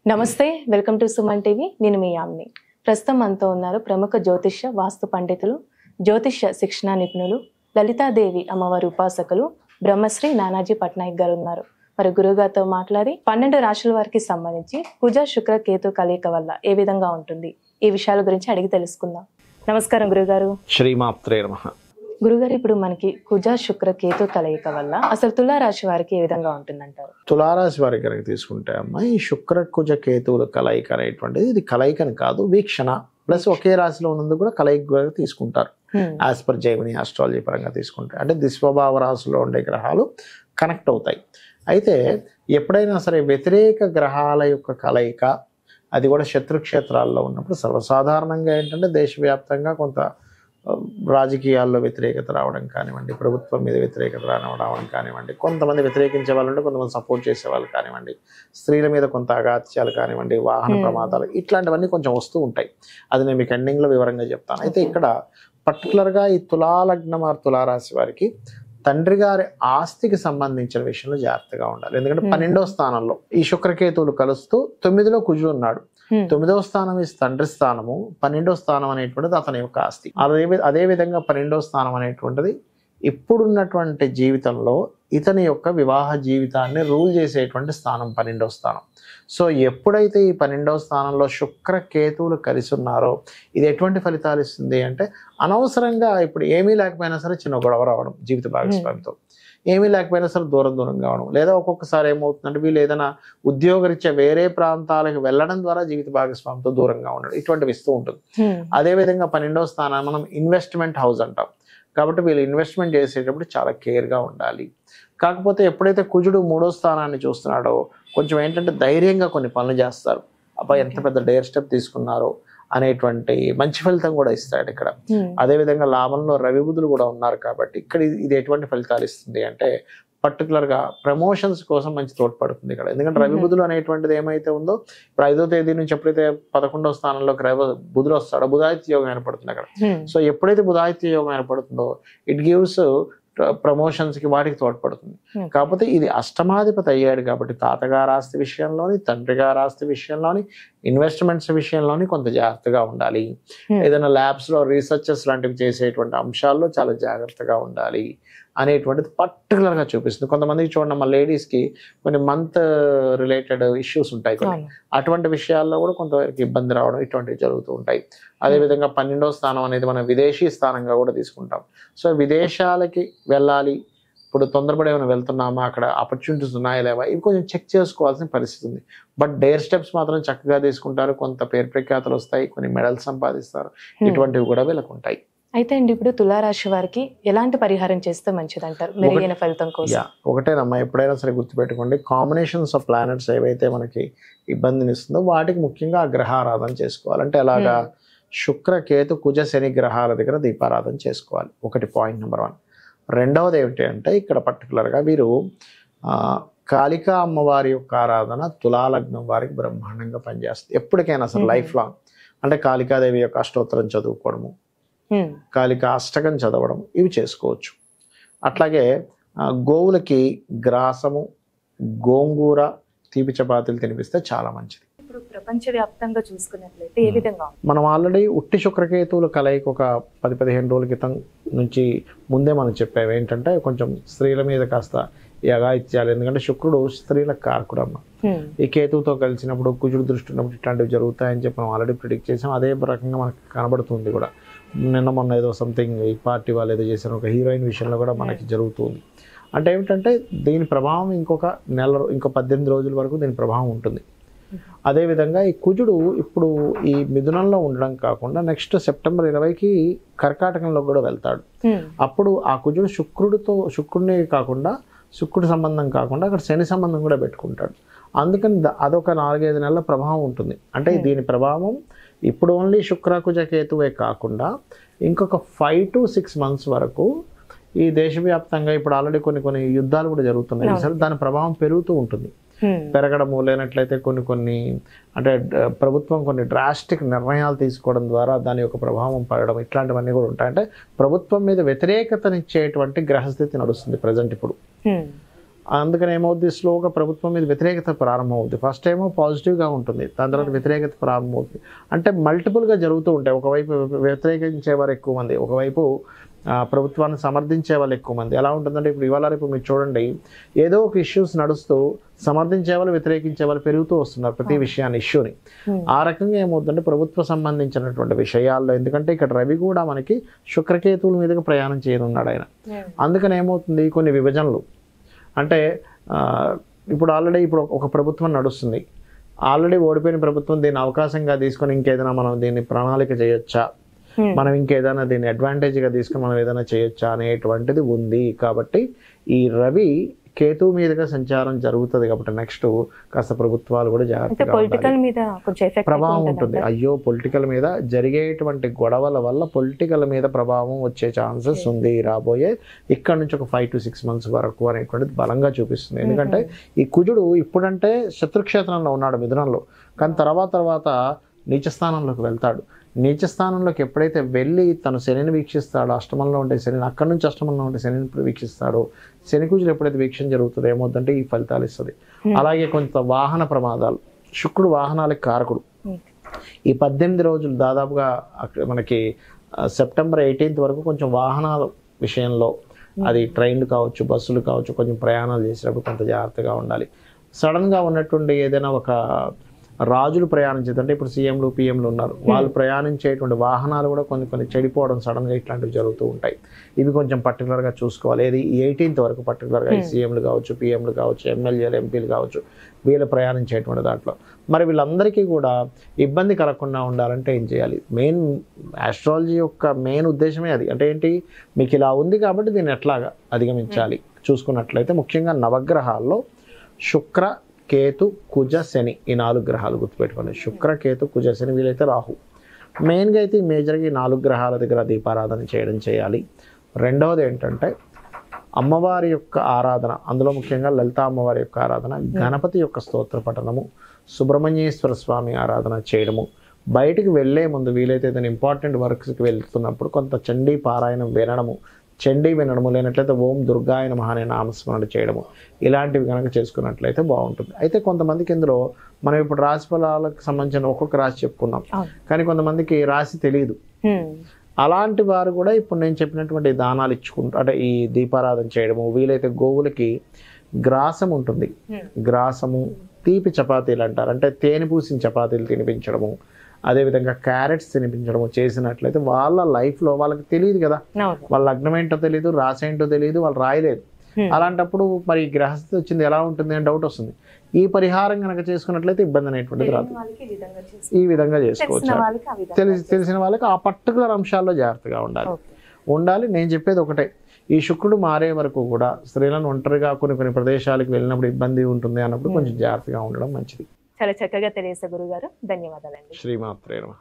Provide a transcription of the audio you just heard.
నమస్తే, welcome to Suman TV. నేను మీ యామ్ని. ప్రస్తుతం మనతో ఉన్నారు ప్రముఖ జ్యోతిష్య వాస్తు పండితులు, జ్యోతిష్య శిక్షణ నిపుణులు, లలితాదేవి అమ్మవారి ఉపాసకులు బ్రహ్మశ్రీ నానాజీ పట్నాయక్ గారు ఉన్నారు. మరి గురుగారితో మాట్లాడి 12 రాశుల వారికి సంబంధించి కుజ శుక్ర కేతు కలయిక వల్ల ఏ విధంగా ఉంటుంది, ఈ విషయాల గురించి అడిగి తెలుసుకుందాం. నమస్కారం గురుగారు. శ్రీమాత్రే నమః. గురుగారు, ఇప్పుడు మనకి కుజ శుక్ర కేతు కలయిక వల్ల అసలు తులారాశి వారికి ఏ విధంగా ఉంటుందంటారు? తులారాశి వారికి కనుక తీసుకుంటే అమ్మ, ఈ శుక్ర కుజ కేతువుల కలయిక అనేటువంటిది ఇది కలయికని కాదు, వీక్షణ ప్లస్ ఒకే రాశిలో ఉన్నందుకు కూడా కలయిక తీసుకుంటారు. యాజ్ పర్ జైమిని ఆస్ట్రాలజీ పరంగా తీసుకుంటే అంటే దిస్వభావ రాశిలో ఉండే గ్రహాలు కనెక్ట్ అవుతాయి. అయితే ఎప్పుడైనా సరే వ్యతిరేక గ్రహాల యొక్క కలయిక, అది కూడా శత్రుక్షేత్రాల్లో ఉన్నప్పుడు సర్వసాధారణంగా ఏంటంటే దేశవ్యాప్తంగా కొంత రాజకీయాల్లో వ్యతిరేకత రావడం కానివ్వండి, ప్రభుత్వం మీద వ్యతిరేకత రావడం కానివ్వండి, కొంతమంది వ్యతిరేకించే వాళ్ళు ఉంటే కొంతమంది సపోర్ట్ చేసే వాళ్ళు కానివ్వండి, స్త్రీల మీద కొంత అగాత్యాలు కానివ్వండి, వాహన ప్రమాదాలు ఇట్లాంటివన్నీ కొంచెం వస్తూ ఉంటాయి. అది నేను మీకు ఎండింగ్లో వివరంగా చెప్తాను. అయితే ఇక్కడ పర్టికులర్గా ఈ తులాలగ్నం ఆర్ తులారాశి వారికి తండ్రి గారి ఆస్తికి సంబంధించిన విషయంలో జాగ్రత్తగా ఉండాలి. ఎందుకంటే 12వ స్థానంలో ఈ శుక్రకేతువులు కలుస్తూ 9లో కుజుడు ఉన్నాడు. 9వ స్థానం ఈ తండ్రి స్థానము, 12వ స్థానం అనేటువంటిది అతని యొక్క ఆస్తి. అదే విధంగా 12వ స్థానం అనేటువంటిది ఇప్పుడున్నటువంటి జీవితంలో ఇతని యొక్క వివాహ జీవితాన్ని రూల్ చేసేటువంటి స్థానం 12వ స్థానం. సో ఎప్పుడైతే ఈ 12వ స్థానంలో శుక్ర కేతువులు కలిసి ఉన్నారో ఇది ఎటువంటి ఫలితాలు ఇస్తుంది అంటే, అనవసరంగా ఇప్పుడు ఏమీ లేకపోయినా సరే చిన్న గొడవ రావడం జీవిత భాగస్వామితో, ఏమీ లేకపోయినా సరే దూరంగా అవడం, లేదా ఒక్కొక్కసారి ఏమవుతుందంటే వీళ్ళు ఏదైనా ఉద్యోగరీత్యా వేరే ప్రాంతాలకు వెళ్ళడం ద్వారా జీవిత భాగస్వామితో దూరంగా ఉండడం, ఇటువంటివి ఇస్తూ ఉంటుంది. అదేవిధంగా 12వ స్థానాన్ని మనం ఇన్వెస్ట్మెంట్ హౌస్ అంటాం. కాబట్టి వీళ్ళు ఇన్వెస్ట్మెంట్ చేసేటప్పుడు చాలా కేర్గా ఉండాలి. కాకపోతే ఎప్పుడైతే కుజుడు 3వ స్థానాన్ని చూస్తున్నాడో కొంచెం ఏంటంటే ధైర్యంగా కొన్ని పనులు చేస్తారు. అబ్బాయి ఎంత పెద్ద డేర్ స్టెప్ తీసుకున్నారో అనేటువంటి మంచి ఫలితం కూడా ఇస్తాడు ఇక్కడ. అదేవిధంగా లాభంలో రవి బుధులు కూడా ఉన్నారు. కాబట్టి ఇక్కడ ఇది ఎటువంటి ఫలితాలు ఇస్తుంది అంటే, పర్టికులర్గా ప్రమోషన్స్ కోసం మంచి తోడ్పడుతుంది ఇక్కడ. ఎందుకంటే రవి బుధులు అనేటువంటిది ఏమైతే ఉందో, ఇప్పుడు 5వ తేదీ నుంచి ఎప్పుడైతే 11వ స్థానంలోకి బుధుడు వస్తాడో బుధాదిత్య యోగం ఏర్పడుతుంది అక్కడ. సో ఎప్పుడైతే బుధాదిత్య యోగం ఏర్పడుతుందో ఇట్ గివ్స్ ప్రమోషన్స్కి వాటికి తోడ్పడుతుంది. కాకపోతే ఇది అష్టమాధిపతి అయ్యాడు కాబట్టి తాతగారు ఆస్తి విషయంలోని, తండ్రి గారి ఆస్తి విషయంలోని, ఇన్వెస్ట్మెంట్స్ విషయంలోని కొంత జాగ్రత్తగా ఉండాలి. ఏదైనా ల్యాబ్స్లో రీసెర్చెస్ లాంటివి చేసేటువంటి అంశాల్లో చాలా జాగ్రత్తగా ఉండాలి అనేటువంటిది పర్టికులర్గా చూపిస్తుంది. కొంతమందికి చూడండి, మా లేడీస్కి కొన్ని మంత్ రిలేటెడ్ ఇష్యూస్ ఉంటాయి కొన్ని, అటువంటి విషయాల్లో కూడా కొంతవరకు ఇబ్బంది రావడం ఇటువంటివి జరుగుతూ ఉంటాయి. అదేవిధంగా 12వ స్థానం అనేది మనం విదేశీ స్థానంగా కూడా తీసుకుంటాం. సో విదేశాలకి వెళ్ళాలి, ఇప్పుడు తొందరపడి ఏమైనా వెళ్తున్నామా, అక్కడ ఆపర్చునిటీస్ ఉన్నాయా లేవా, ఇవి కొంచెం చెక్ చేసుకోవాల్సిన పరిస్థితి ఉంది. బట్ డేర్ స్టెప్స్ మాత్రం చక్కగా తీసుకుంటారు, కొంత పేరు ప్రఖ్యాతలు వస్తాయి, కొన్ని మెడల్స్ సంపాదిస్తారు, ఇటువంటివి కూడా వీళ్ళకు ఉంటాయి. అయితే అండి, ఇప్పుడు తులారాశి వారికి ఎలాంటి పరిహారం చేస్తే మంచిది అంటారు మెరుగైన ఫలితం కోసం? ఒకటేనమ్మా, ఎప్పుడైనా సరే గుర్తుపెట్టుకోండి, కాంబినేషన్స్ ఆఫ్ ప్లానెట్స్ ఏవైతే మనకి ఇబ్బందిని ఇస్తుందో వాటికి ముఖ్యంగా ఆ గ్రహారాధన చేసుకోవాలి. అంటే ఎలాగా, శుక్ర కేతు కుజ శని గ్రహాల దగ్గర దీపారాధన చేసుకోవాలి. ఒకటి పాయింట్ నెంబర్ 1. రెండవది ఏమిటి అంటే, ఇక్కడ పర్టికులర్గా వీరు కాళికా అమ్మవారి యొక్క ఆరాధన తులాలగ్నం వారికి బ్రహ్మాండంగా పనిచేస్తుంది ఎప్పటికైనా సరే లైఫ్ లాంగ్. అంటే కాళికాదేవి యొక్క అష్టోత్తరం చదువుకోవడము, కాళికా అష్టకం చదవడం, ఇవి చేసుకోవచ్చు. అట్లాగే గోవులకి గ్రాసము, గోంగూర, తీపి చపాతీలు తినిపిస్తే చాలా మంచిది. ఇప్పుడు ప్రపంచవ్యాప్తంగా చూసుకున్నట్లయితే ఏ విధంగా మనం ఆల్రెడీ ఉట్టి శుక్రకేతువుల కలయిక ఒక 10-15 రోజుల క్రితం నుంచి ముందే మనం చెప్పాము. ఏంటంటే కొంచెం స్త్రీల మీద కాస్త ఈ అఘాయిత్యాలు, ఎందుకంటే శుక్రుడు స్త్రీల కారకుడు అమ్మ. ఈ కేతువుతో కలిసినప్పుడు కుజుడు దృష్టి ఉన్నప్పుడు ఇట్లాంటివి జరుగుతాయని చెప్పి మనం ఆల్రెడీ ప్రిడిక్ట్ చేసాం. అదే రకంగా మనకు కనబడుతుంది కూడా. నిన్న మొన్న ఏదో సంథింగ్ ఈ పార్టీ వాళ్ళు ఏదో చేశారు, ఒక హీరోయిన్ విషయంలో కూడా మనకి జరుగుతుంది. అంటే ఏమిటంటే దీని ప్రభావం ఇంకో 18 రోజుల వరకు దీని ప్రభావం ఉంటుంది. అదేవిధంగా ఈ కుజుడు ఇప్పుడు ఈ మిథునంలో ఉండడం కాకుండా నెక్స్ట్ సెప్టెంబర్ 20కి కర్కాటకంలో కూడా వెళ్తాడు. అప్పుడు ఆ కుజుడు శుక్రుడిని కాకుండా, శుక్రుడి సంబంధం కాకుండా అక్కడ శని సంబంధం కూడా పెట్టుకుంటాడు. అందుకని అదొక 4-5 నెలల ప్రభావం ఉంటుంది. అంటే దీని ప్రభావం ఇప్పుడు ఓన్లీ శుక్రకుజ కేతువే కాకుండా ఇంకొక 5 to 6 months వరకు ఈ దేశవ్యాప్తంగా ఇప్పుడు ఆల్రెడీ కొన్ని యుద్ధాలు కూడా జరుగుతున్నాయి. సరే, దాని ప్రభావం పెరుగుతూ ఉంటుంది. పెరగడము, లేనట్లయితే కొన్ని అంటే ప్రభుత్వం కొన్ని డ్రాస్టిక్ నిర్ణయాలు తీసుకోవడం ద్వారా దాని యొక్క ప్రభావం పడడం, ఇట్లాంటివన్నీ కూడా ఉంటాయి. అంటే ప్రభుత్వం మీద వ్యతిరేకతనిచ్చేటువంటి గ్రహస్థితి నడుస్తుంది ప్రజెంట్ ఇప్పుడు. అందుకని ఏమవుద్ది, స్లోగా ప్రభుత్వం మీద వ్యతిరేకత ప్రారంభమవుద్ది. ఫస్ట్ ఏమో పాజిటివ్గా ఉంటుంది, దాని తర్వాత వ్యతిరేకత ప్రారంభమవుతుంది. అంటే మల్టిపుల్గా జరుగుతూ ఉంటాయి. ఒకవైపు వ్యతిరేకించేవారు ఎక్కువ మంది, ఒకవైపు ప్రభుత్వాన్ని సమర్థించే వాళ్ళు ఎక్కువ మంది. ఎలా ఉంటుందంటే ఇప్పుడు ఇవాళ రేపు మీరు చూడండి, ఏదో ఒక ఇష్యూస్ నడుస్తూ సమర్థించే వాళ్ళు వ్యతిరేకించే వాళ్ళు పెరుగుతూ వస్తున్నారు ప్రతి విషయాన్ని, ఇష్యూని. ఆ రకంగా ఏమవుతుందంటే ప్రభుత్వ సంబంధించినటువంటి విషయాల్లో, ఎందుకంటే ఇక్కడ రవి కూడా మనకి శుక్రకేతువుల మీదుగా ప్రయాణం చేయనున్నాడు ఆయన. అందుకని ఏమవుతుంది, కొన్ని విభజనలు అంటే ఇప్పుడు ఆల్రెడీ ఇప్పుడు ఒక ప్రభుత్వం నడుస్తుంది, ఆల్రెడీ ఓడిపోయిన ప్రభుత్వం దీన్ని అవకాశంగా తీసుకొని ఇంకేదైనా మనం దీన్ని ప్రణాళిక చేయొచ్చా, మనం ఇంకేదైనా దీన్ని అడ్వాంటేజ్గా తీసుకుని మనం ఏదైనా చేయొచ్చా అనేటువంటిది ఉంది. కాబట్టి ఈ రవి కేతు మీదుగా సంచారం జరుగుతుంది కాబట్టి నెక్స్ట్ కాస్త ప్రభుత్వాలు కూడా జాగ్రత్తగా ప్రభావం ఉంటుంది. అయ్యో పొలిటికల్ మీద జరిగేటువంటి గొడవల వల్ల పొలిటికల్ మీద ప్రభావం వచ్చే ఛాన్సెస్ ఉంది రాబోయే ఇక్కడ నుంచి ఒక 5 to 6 months వరకు అనేటువంటిది బలంగా చూపిస్తుంది. ఎందుకంటే ఈ కుజుడు ఇప్పుడంటే శత్రుక్షేత్రంలో ఉన్నాడు మిథునంలో, కానీ తర్వాత నీచస్థానంలోకి వెళ్తాడు. నీచస్థానంలోకి ఎప్పుడైతే వెళ్ళి తను శనిని వీక్షిస్తాడో, అష్టమంలో ఉండే శనిని, అక్కడి నుంచి అష్టమంలో ఉండే శనిని వీక్షిస్తాడో, శని కుజులు ఎప్పుడైతే వీక్షణ జరుగుతుందో ఏమవుతుందంటే ఈ ఫలితాలు ఇస్తుంది. అలాగే కొంత వాహన ప్రమాదాలు, శుక్రుడు వాహనాలకు కారకుడు. ఈ 18 రోజులు దాదాపుగా మనకి సెప్టెంబర్ 18th వరకు కొంచెం వాహనాల విషయంలో, అది ట్రైన్లు కావచ్చు, బస్సులు కావచ్చు, కొంచెం ప్రయాణాలు చేసేటప్పుడు కొంత జాగ్రత్తగా ఉండాలి. సడన్గా ఉన్నటువంటి ఏదైనా ఒక రాజులు ప్రయాణించేదంటే ఇప్పుడు సీఎంలు పిఎంలు ఉన్నారు, వాళ్ళు ప్రయాణించేటువంటి వాహనాలు కూడా కొన్ని చెడిపోవడం సడన్గా ఇట్లాంటివి జరుగుతూ ఉంటాయి. ఇవి కొంచెం పర్టికులర్గా చూసుకోవాలి. ఏది 18th వరకు పర్టికులర్గా ఈ సీఎంలు కావచ్చు, పిఎంలు కావచ్చు, ఎమ్మెల్యేలు ఎంపీలు కావచ్చు, వీళ్ళు ప్రయాణించేటువంటి దాంట్లో మరి వీళ్ళందరికీ కూడా ఇబ్బంది కలగకుండా ఉండాలంటే ఏం చేయాలి? మెయిన్ ఆస్ట్రాలజీ యొక్క మెయిన్ ఉద్దేశమే అది. అంటే ఏంటి, మీకు ఇలా ఉంది కాబట్టి దీన్ని ఎట్లాగా అధిగమించాలి చూసుకున్నట్లయితే ముఖ్యంగా నవగ్రహాల్లో శుక్ర, కేతు, కుజ, శని, ఈ 4 గ్రహాలు గుర్తుపెట్టుకోండి. శుక్ర, కేతు, కుజ, శని, వీలైతే రాహు. మెయిన్గా అయితే ఈ మేజర్గా ఈ 4 గ్రహాల దగ్గర దీపారాధన చేయాలి. రెండవది ఏంటంటే అమ్మవారి యొక్క ఆరాధన, అందులో ముఖ్యంగా లలితా అమ్మవారి యొక్క ఆరాధన, గణపతి యొక్క స్తోత్ర పఠనము, సుబ్రహ్మణ్యేశ్వర స్వామి ఆరాధన చేయడము, బయటికి వెళ్ళే ముందు వీలైతే ఏదైనా ఇంపార్టెంట్ వర్క్స్కి వెళ్తున్నప్పుడు కొంత చండీ పారాయణం వినడము, చండీ వినడము, లేనట్లయితే ఓం దుర్గాయ నమః అనే నామస్మరణ చేయడము, ఇలాంటివి కనుక చేసుకున్నట్లయితే బాగుంటుంది. అయితే కొంతమందికి ఇందులో మనం ఇప్పుడు రాశి ఫలాలకు సంబంధించిన ఒక్కొక్క రాశి చెప్పుకున్నాం, కానీ కొంతమందికి రాశి తెలియదు. అలాంటి వారు కూడా ఇప్పుడు నేను చెప్పినటువంటి దానాలు ఇచ్చుకుంటూ, అంటే ఈ దీపారాధన చేయడము, వీలైతే గోవులకి గ్రాసం ఉంటుంది, గ్రాసము, తీపి చపాతీలు అంటారు, అంటే తేనె పూసిన చపాతీలు తినిపించడము, అదేవిధంగా క్యారెట్స్ తినిపించడము చేసినట్లయితే వాళ్ళ లైఫ్లో వాళ్ళకి తెలియదు కదా, వాళ్ళ లగ్నం ఏంటో తెలియదు, రాశి ఏంటో తెలియదు, వాళ్ళు రాయలేదు. అలాంటప్పుడు మరి గ్రహస్థితి వచ్చింది ఎలా ఉంటుంది అని డౌట్ వస్తుంది. ఈ పరిహారం కనుక చేసుకున్నట్లయితే ఇబ్బంది అనేటువంటిది రాదు. ఈ విధంగా చేసుకోవచ్చు. తెలిసిన వాళ్ళకి ఆ పర్టికులర్ అంశాల్లో జాగ్రత్తగా ఉండాలి. నేను చెప్పేది ఒకటే, ఈ శుక్రుడు మారే వరకు కూడా స్త్రీలను ఒంటరిగా కొన్ని ప్రదేశాలకు వెళ్ళినప్పుడు ఇబ్బంది ఉంటుంది అన్నప్పుడు కొంచెం జాగ్రత్తగా ఉండడం మంచిది. చాలా చక్కగా తెలియజేశారు గురుగారు, ధన్యవాదాలండి. శ్రీమాత్రే నమః.